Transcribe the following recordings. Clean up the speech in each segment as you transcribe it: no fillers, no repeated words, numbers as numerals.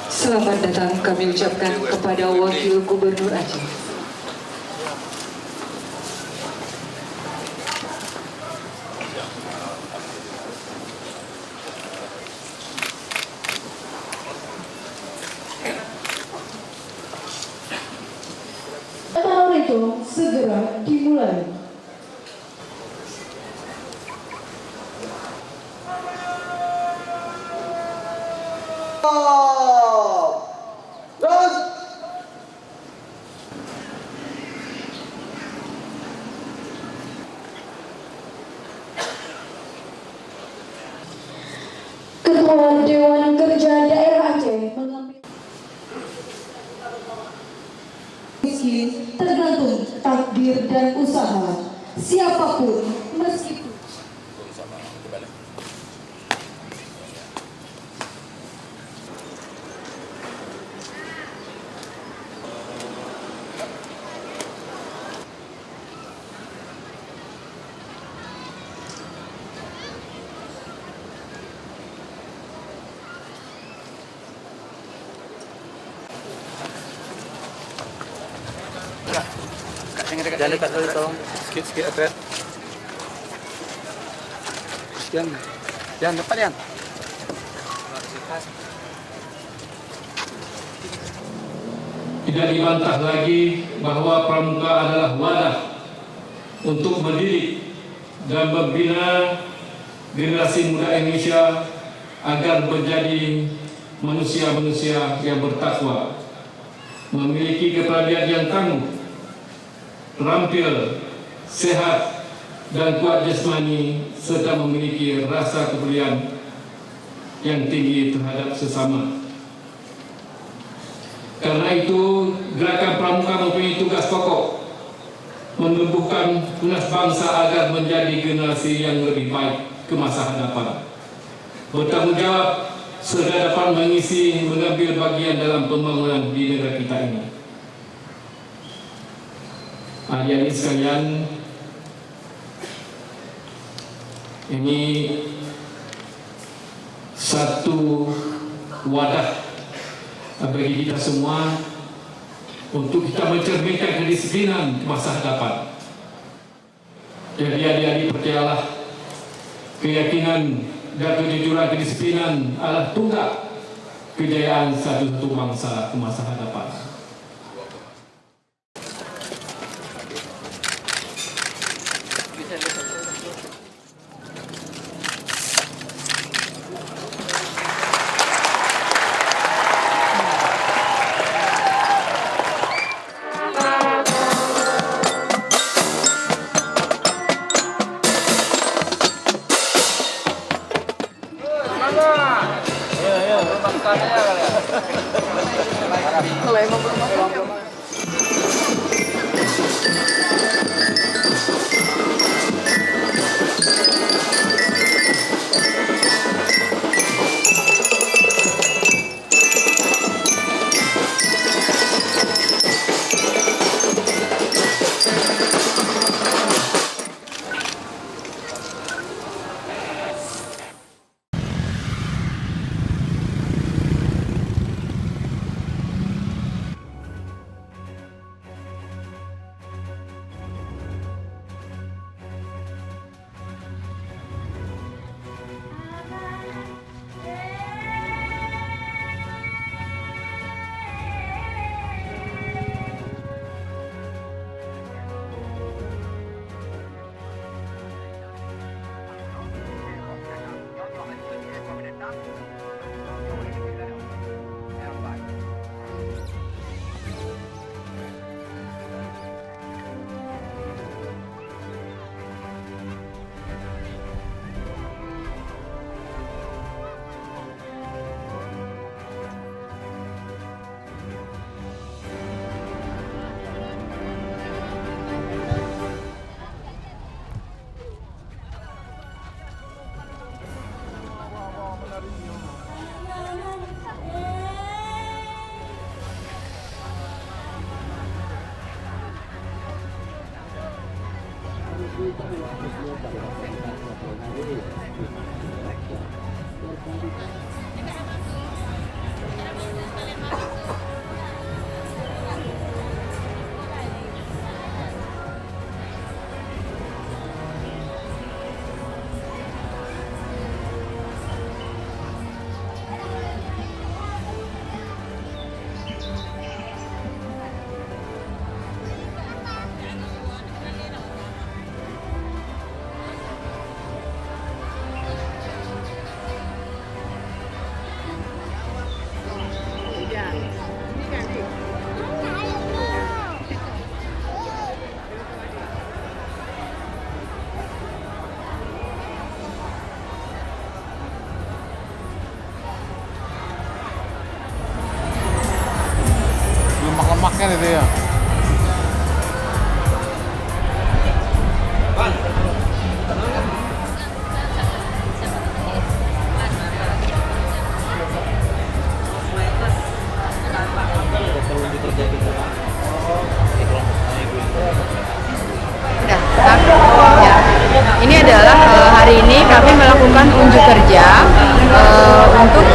Selamat datang kami ucapkan kepada Wakil Gubernur Aceh. Acara itu segera dimulai. Ketua Dewan Kerja Daerah Aceh mengambil miskin tergantung takdir dan usaha siapapun meskipun Jangan dekat dulu tolong. Sikit atret. Jangan depan yang. Tidak dibantah lagi bahwa Pramuka adalah wadah untuk mendidik dan membina generasi muda Indonesia agar menjadi manusia-manusia yang bertakwa, memiliki kepribadian yang tangguh, terampil, sehat, dan kuat jasmani, serta memiliki rasa kepedulian yang tinggi terhadap sesama. Karena itu, Gerakan Pramuka mempunyai tugas pokok menumbuhkan tunas bangsa agar menjadi generasi yang lebih baik ke masa hadapan. Bertanggung jawab serta dapat mengambil bagian dalam pembangunan di negara kita ini. Adik-adik sekalian, ini satu wadah bagi kita semua untuk kita mencerminkan kedisiplinan masa hadapan. Jadi adik-adik percayalah, keyakinan dan kejujuran kedisiplinan adalah tunggak kejayaan satu bangsa ke masa hadapan. Kalau emang belum Kan itu ya. Ya. Ini adalah hari ini kami melakukan unjuk kerja untuk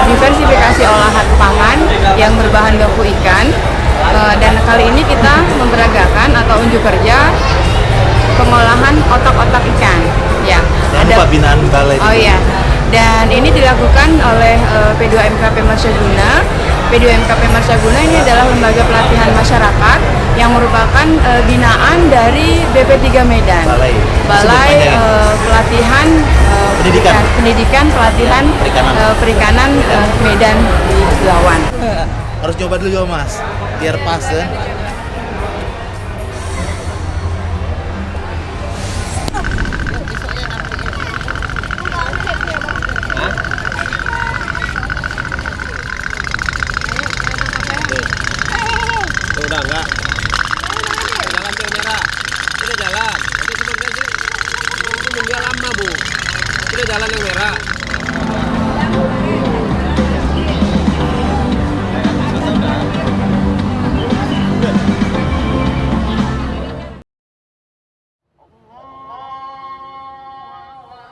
diversifikasi olahan pangan yang berbahan baku ikan, dan kali ini kita memperagakan atau unjuk kerja pengolahan otak-otak ikan. Ya, ada binaan balai. Oh iya. Dan ini dilakukan oleh P2MKP Marsaguna. P2MKP Marsaguna ini adalah lembaga pelatihan masyarakat yang merupakan binaan dari BP3 Medan. Balai pelatihan pendidikan pelatihan perikanan Medan di Belawan. Harus coba dulu ya Mas, biar pas ya. Udah enggak? Jalan tuh merah. Udah jalan. Nanti sebenarnya sih nunggu lama, Bu. Udah jalan yang merah.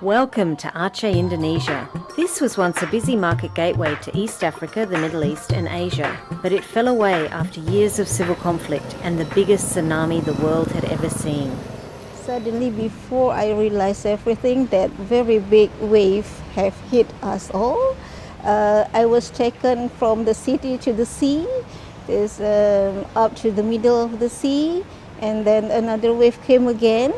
Welcome to Aceh, Indonesia. This was once a busy market gateway to East Africa, the Middle East and Asia, but it fell away after years of civil conflict and the biggest tsunami the world had ever seen. Suddenly, before I realized everything, that very big wave have hit us all. I was taken from the city to the sea, up to the middle of the sea, and then another wave came again.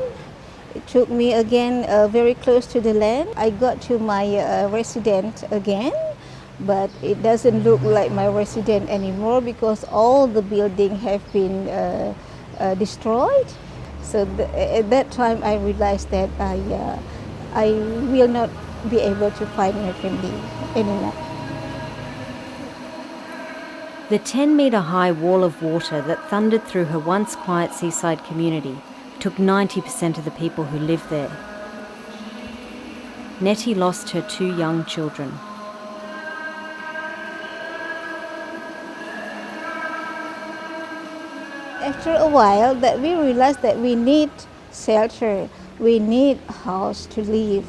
It took me again very close to the land. I got to my residence again, but it doesn't look like my residence anymore because all the buildings have been destroyed. So at that time I realized that I will not be able to find my family anymore. The 10-metre high wall of water that thundered through her once quiet seaside community took 90% of the people who lived there. Nettie lost her 2 young children. After a while, that we realized that we need shelter, we need a house to live.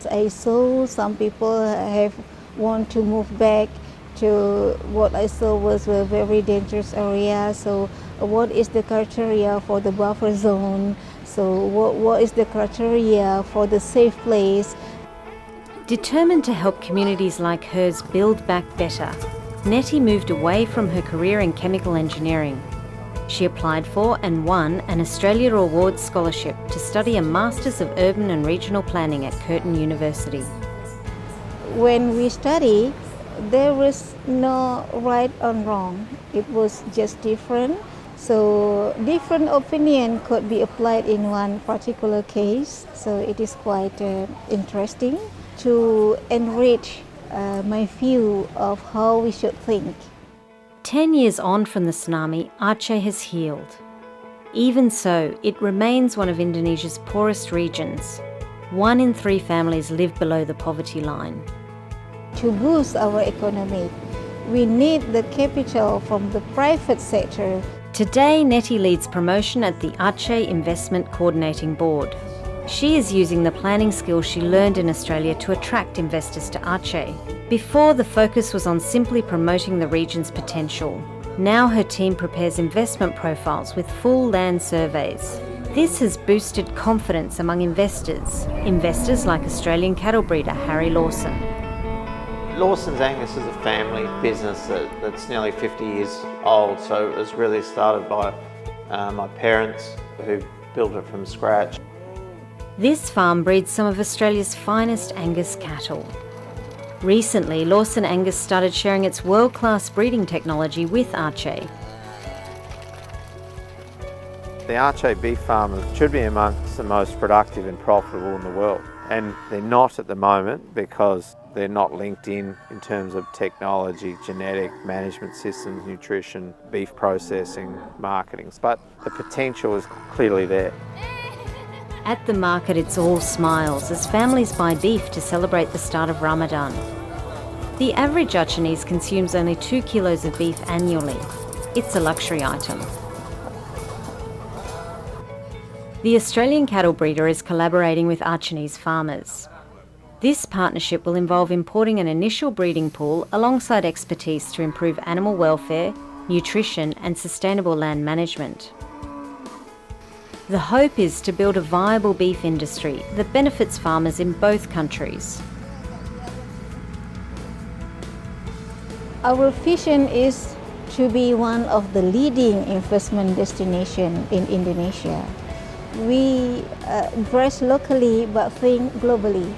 I saw some people have want to move back to what I saw was a very dangerous area. So what is the criteria for the buffer zone? So what is the criteria for the safe place? Determined to help communities like hers build back better, Nettie moved away from her career in chemical engineering. She applied for and won an Australia Awards scholarship to study a Masters of Urban and Regional Planning at Curtin University. When we study, there was no right or wrong. It was just different. So different opinion could be applied in one particular case. So it is quite interesting to enrich my view of how we should think. 10 years on from the tsunami, Aceh has healed. Even so, it remains one of Indonesia's poorest regions. 1 in 3 families live below the poverty line. To boost our economy, we need the capital from the private sector. Today, Nettie leads promotion at the Aceh Investment Coordinating Board. She is using the planning skills she learned in Australia to attract investors to Aceh. Before, the focus was on simply promoting the region's potential. Now her team prepares investment profiles with full land surveys. This has boosted confidence among investors like Australian cattle breeder Harry Lawson. Lawson's Angus is a family business that's nearly 50 years old, so it was really started by my parents who built it from scratch. This farm breeds some of Australia's finest Angus cattle. Recently, Lawson Angus started sharing its world-class breeding technology with Aceh. The Aceh beef farm should be amongst the most productive and profitable in the world, and they're not at the moment because They're not linked in terms of technology, genetic, management systems, nutrition, beef processing, marketing, but the potential is clearly there. At the market, it's all smiles as families buy beef to celebrate the start of Ramadan. The average Achenese consumes only 2 kilos of beef annually. It's a luxury item. The Australian cattle breeder is collaborating with Achenese farmers. This partnership will involve importing an initial breeding pool alongside expertise to improve animal welfare, nutrition and sustainable land management. The hope is to build a viable beef industry that benefits farmers in both countries. Our vision is to be one of the leading investment destinations in Indonesia. We dress locally but think globally.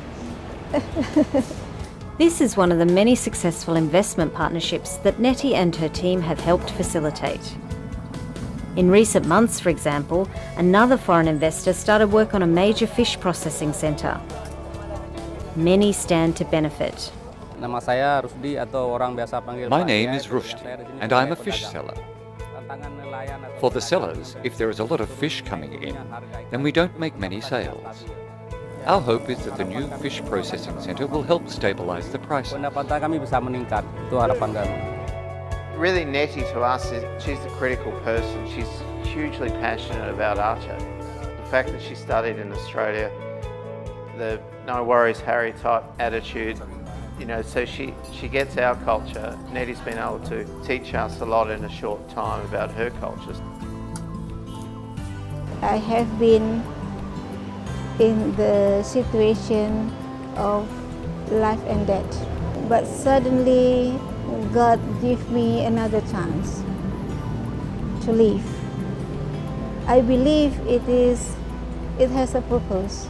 This is one of the many successful investment partnerships that Nettie and her team have helped facilitate. In recent months, for example, another foreign investor started work on a major fish processing centre. Many stand to benefit. My name is Rushdie, and I'm a fish seller. For the sellers, if there is a lot of fish coming in, then we don't make many sales. Our hope is that the new fish processing centre will help stabilise the prices. Really, Nettie to us, she's the critical person. She's hugely passionate about Aceh. The fact that she studied in Australia, the no worries Harry type attitude, you know, so she gets our culture. Nettie's been able to teach us a lot in a short time about her cultures. I have been in the situation of life and death, but suddenly God gave me another chance to live. I believe it has a purpose.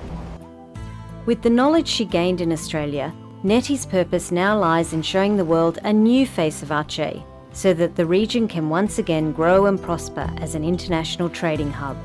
With the knowledge she gained in Australia, Nettie's purpose now lies in showing the world a new face of Aceh, so that the region can once again grow and prosper as an international trading hub.